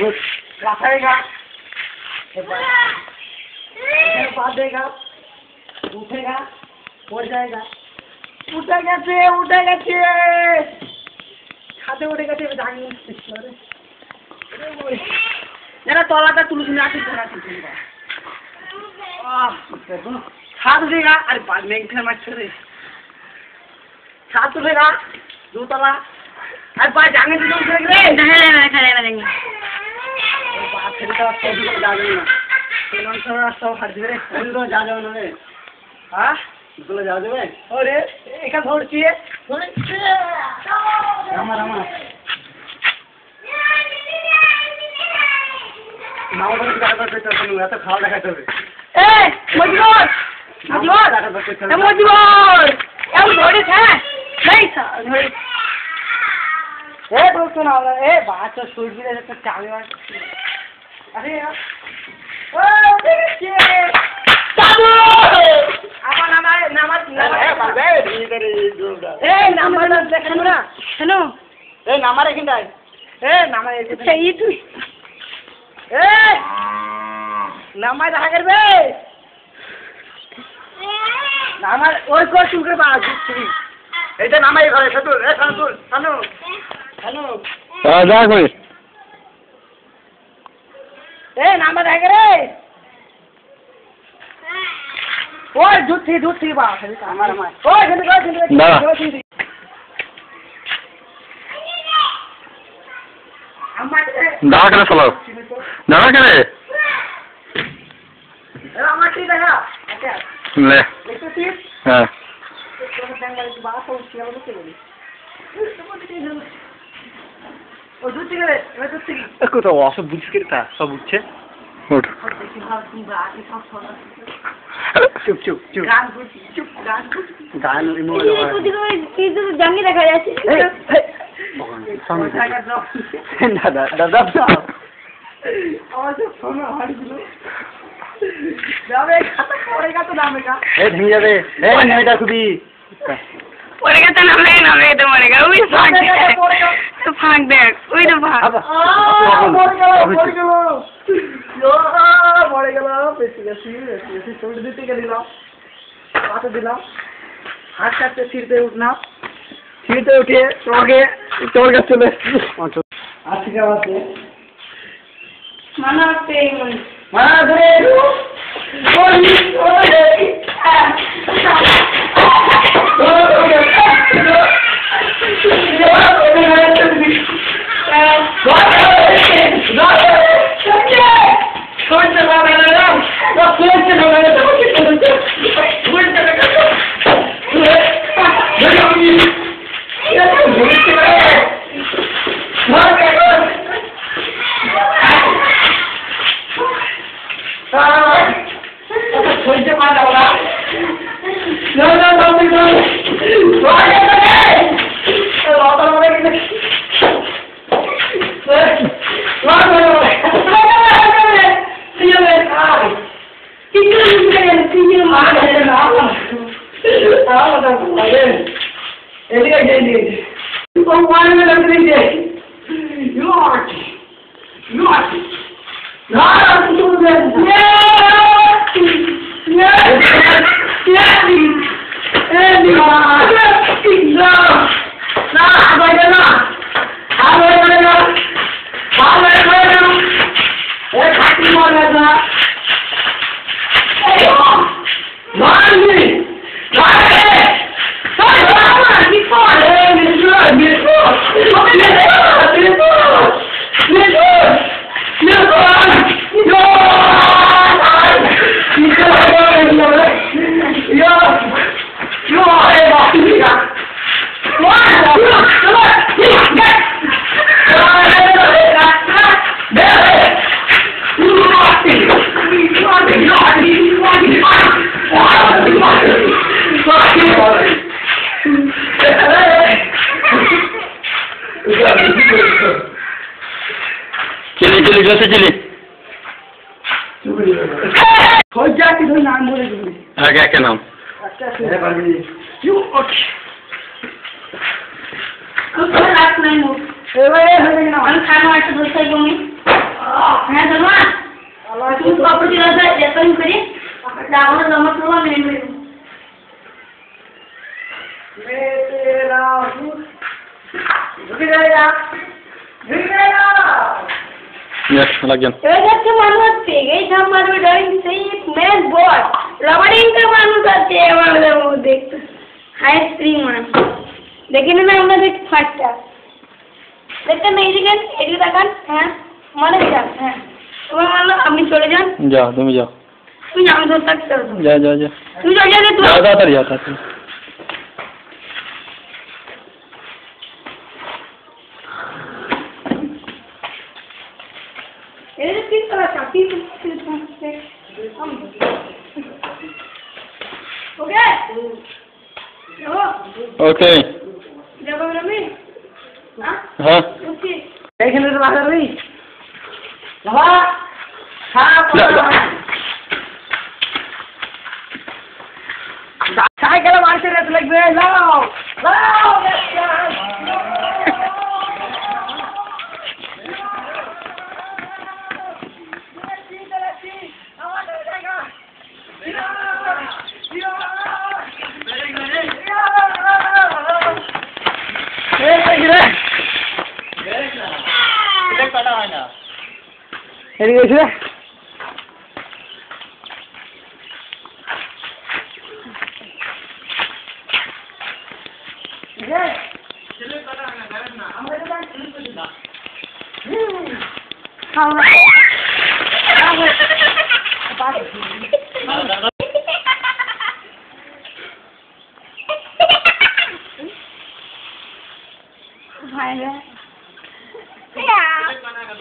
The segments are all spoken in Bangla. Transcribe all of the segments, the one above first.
रखेगा बात देगा उठेगा पड़ जाएगा उठे गए खाते उठे गए जरा तलाटा तुलस में आके हाथ उठेगा अरे बाद में रे हाथ उठेगा दो तला अरे बात जाने रे नहीं बात खरीदा सब रे जा जाओ ना रे हाँ बोले जा देवे अरे एक थोड़ी चाहिए रामा रामा नाव बंद कर तो सुनूंगा तो खाओ लगा तबे ए मजबूर हम थोड़ी था नहीं था थोड़ी ए दोस्तों ना ए बात तो सूट भी तो चावल अरे यार ओ देखिए साबू apa nama nama देखो ना हेलो ए नाम रे किंदा ए नाम रे itu ए नाम দেখা করবে नाम ওই কো চুল করে বাজ তুই এইটা নামাই ঘরে সতুল এ সতুল সানু সানু যা কই ए नाम দেখা করে ওই দুধ বা আমার ওই কিন্তু দাঁড়া কেন চলো দাঁড়া কেন আমার কি দেখা লে হ্যাঁ কোথাও অসব বুঝিস কেটা সব উঠছে ওঠ চুপ চুপ চুপ গান জানি দেখা যাচ্ছে দাদা দাদা যাবে পড়েগা তো নামেগা এ ভেঙে যাবে এ মেয়েটা খুবই পড়েগা তো নামে তো মরেগা ওই ফাঁক তো ফাঁক দেখ ওই তো ফাঁক পড়ে গেল পেছি চোট দিতে গেলাম পাতে দিলাম হাত কাটতে ছিঁড়তে উঠলাম ছিঁড়তে উঠে চোর গাছ চলে আজকে আছে মানা পেয়ে মানা ধরে चले जैसे चले नाम बोले क्या क्या नाम खाना আমি করি আমার জমা তোমার মেনে নেব লাগছেন এবার হচ্ছে মানুষ হচ্ছে এই সব মানুষ সেই ম্যাচ বল রবারিংটা মানুষ আছে আমাদের মধ্যে হাই স্প্রিং মানুষ দেখে নেবেন আপনাদের ফার্স্টটা দেখতেন না এইদিকে এদিকে তাকান হ্যাঁ মানে যান হ্যাঁ তোমার মানলো আপনি চলে যান যাও তুমি যাও তুমি আমি ধরে থাকতে যা যা যা তুমি চলে যাবে যাও তাড়াতাড়ি যাও তাড়াতাড়ি এটা কি করা চাপি ওকে যাবো ওকে যাবো রবি হ্যাঁ ওকে এইখানে তো বাসা রবি বাবা খারাপ সাইকেলে মারতে লাগবে লাও লাও এদিকে এসে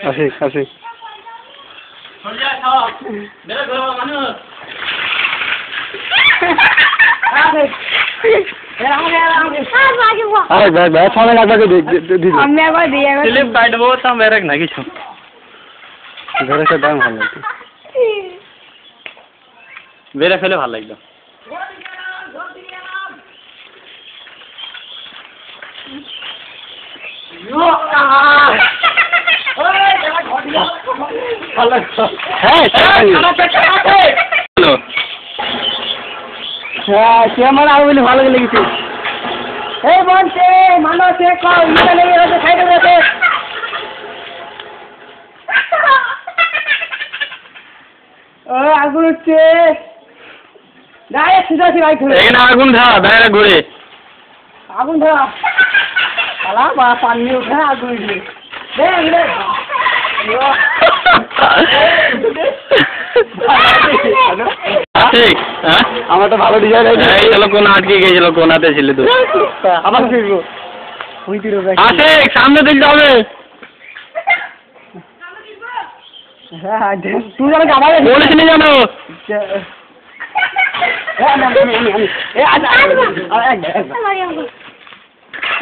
আসি আসি अरे भाई सामने लगा के दीदी हमने একবার দিয়ে একবার স্লিপ কাটবো তা মেরে না কিছু ধরে সে দাম ভালো লাগতো বেরে ফেলে ভালো লাগতো ক্যামেরা আর বলে ভালো লেগেছে এই বলছে মানুষ লেগে গেছে সাইকেল গেছে ও আগুন হচ্ছে ডাইরেক্ট সিধা সিধা ঘুরে এখানে আগুন ধরা ডাইরেক্ট ঘুরে আগুন ধরা আলা বা পানি উঠে আগুন উঠে দেখ রে ঠিক হ্যাঁ আমার তো ভালো ডিজাইন এই হলো কোন আটকে গেছিল কোনাতে ছিল তো আবার ফিরবো ওই তীর আশিক সামনে দেখতে হবে হ্যাঁ তুই যেন আমাকে বলেছিলি জানো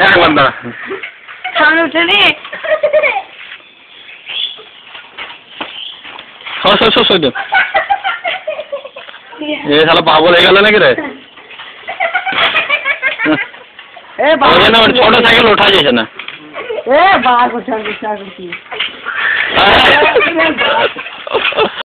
একবার দাঁড়া সামনে উঠে রে সই দে এ শালা পাগল হয়ে গেল নাকি রে ছোট সাইকেল ওঠা যাচ্ছে না এ বাঘ উঠে